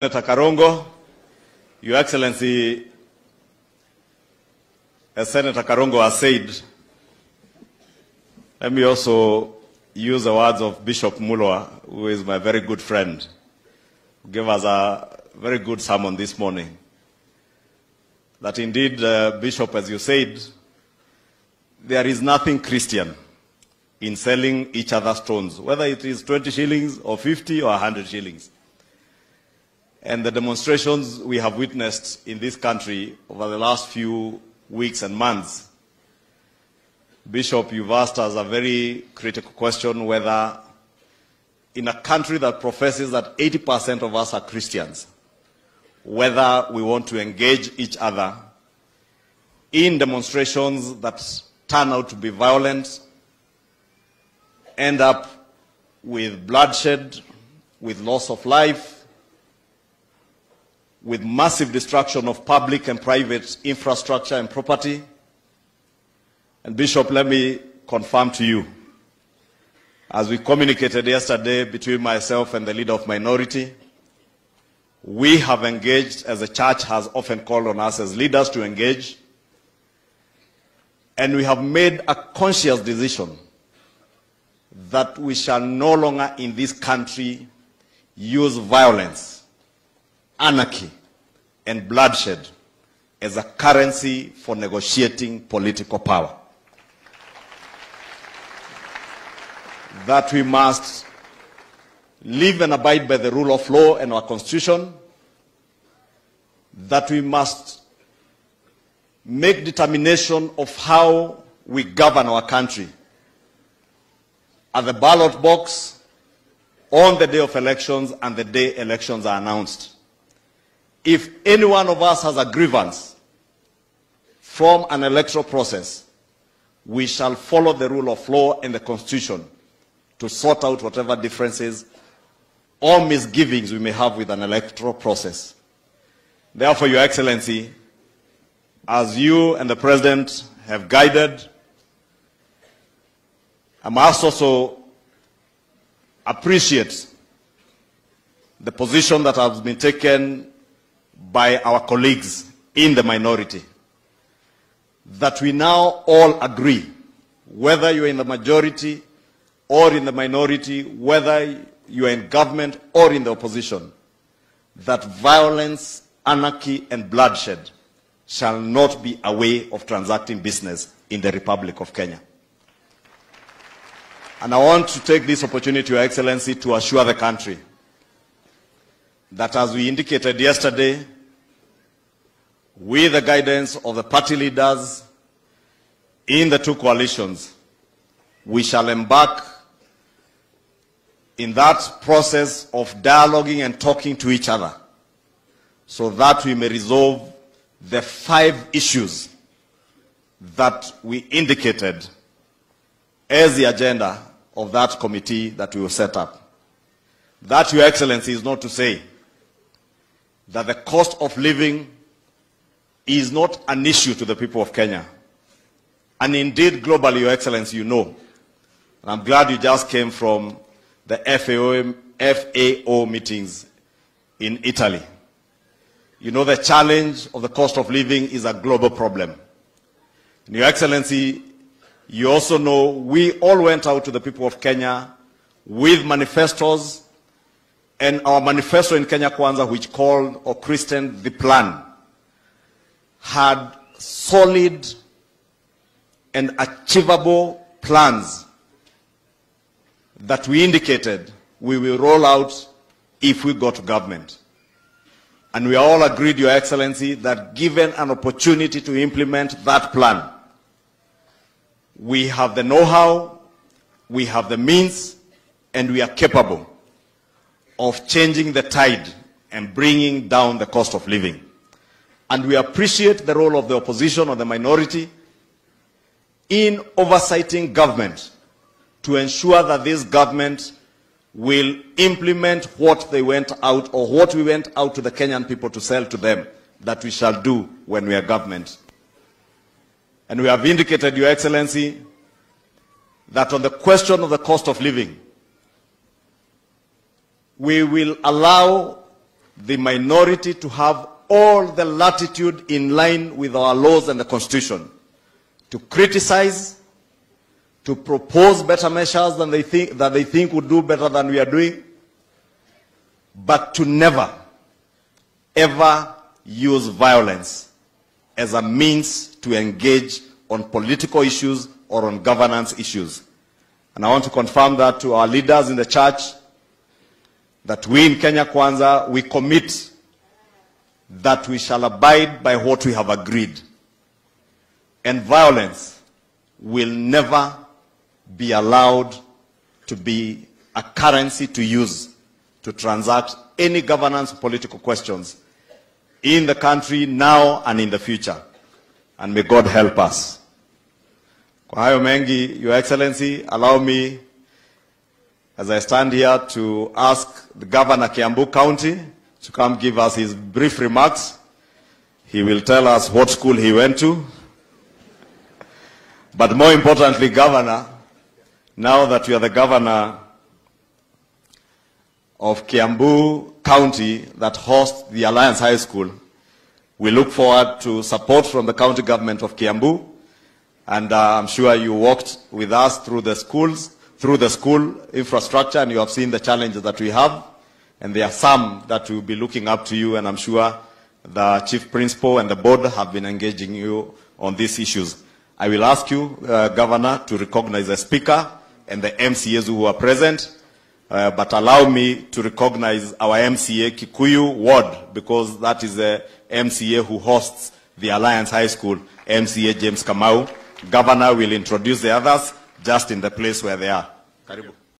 Senator Karongo, Your Excellency, as Senator Karongo has said, let me also use the words of Bishop Mulwa, who is my very good friend, who gave us a very good sermon this morning. That indeed, Bishop, as you said, there is nothing Christian in selling each other stones, whether it is 20 shillings or 50 or 100 shillings. And the demonstrations we have witnessed in this country over the last few weeks and months, Bishop, you've asked us a very critical question whether in a country that professes that 80% of us are Christians, whether we want to engage each other in demonstrations that turn out to be violent, end up with bloodshed, with loss of life, with massive destruction of public and private infrastructure and property. And Bishop, let me confirm to you, as we communicated yesterday between myself and the leader of minority, we have engaged, as the church has often called on us as leaders to engage, and we have made a conscious decision that we shall no longer in this country use violence, anarchy, and bloodshed as a currency for negotiating political power. That we must live and abide by the rule of law and our constitution, that we must make determination of how we govern our country at the ballot box, on the day of elections, and the day elections are announced. If any one of us has a grievance from an electoral process, we shall follow the rule of law and the Constitution to sort out whatever differences or misgivings we may have with an electoral process. Therefore, Your Excellency, as you and the President have guided, I must also appreciate the position that has been taken by our colleagues in the minority, that we now all agree, whether you are in the majority or in the minority, whether you are in government or in the opposition, that violence, anarchy, and bloodshed shall not be a way of transacting business in the Republic of Kenya. And I want to take this opportunity, Your Excellency, to assure the country that, as we indicated yesterday, with the guidance of the party leaders in the two coalitions, we shall embark in that process of dialoguing and talking to each other so that we may resolve the 5 issues that we indicated as the agenda of that committee that we will set up. That, Your Excellency, is not to say that the cost of living is not an issue to the people of Kenya. And indeed, globally, Your Excellency, you know, and I'm glad you just came from the FAO meetings in Italy. You know, the challenge of the cost of living is a global problem. And Your Excellency, you also know we all went out to the people of Kenya with manifestos, and our manifesto in Kenya Kwanza, which called or christened the plan, had solid and achievable plans that we indicated we will roll out if we go to government. And we all agreed, Your Excellency, that given an opportunity to implement that plan, we have the know-how, we have the means, and we are capable of changing the tide and bringing down the cost of living. And we appreciate the role of the opposition or the minority in oversighting government to ensure that this government will implement what they went out, or what we went out to the Kenyan people to sell to them, that we shall do when we are government. And we have indicated, Your Excellency, that on the question of the cost of living, we will allow the minority to have all the latitude in line with our laws and the Constitution to criticize, to propose better measures than they think would do better than we are doing, but to never, ever use violence as a means to engage on political issues or on governance issues. And I want to confirm that to our leaders in the church, that we in Kenya Kwanza, we commit that we shall abide by what we have agreed. And violence will never be allowed to be a currency to use to transact any governance political questions in the country now and in the future. And may God help us. Kwa hayo mengi, Your Excellency, allow me, as I stand here, to ask the Governor Kiambu County to come give us his brief remarks. He will tell us what school he went to. But more importantly, Governor, now that you are the Governor of Kiambu County that hosts the Alliance High School, we look forward to support from the county government of Kiambu. And I'm sure you walked with us through the schools, through the school infrastructure, and you have seen the challenges that we have. And there are some that will be looking up to you, and I'm sure the Chief Principal and the board have been engaging you on these issues. I will ask you, Governor, to recognize the Speaker and the MCAs who are present, but allow me to recognize our MCA Kikuyu Ward, because that is the MCA who hosts the Alliance High School, MCA James Kamau. Governor will introduce the others just in the place where they are. Karibu.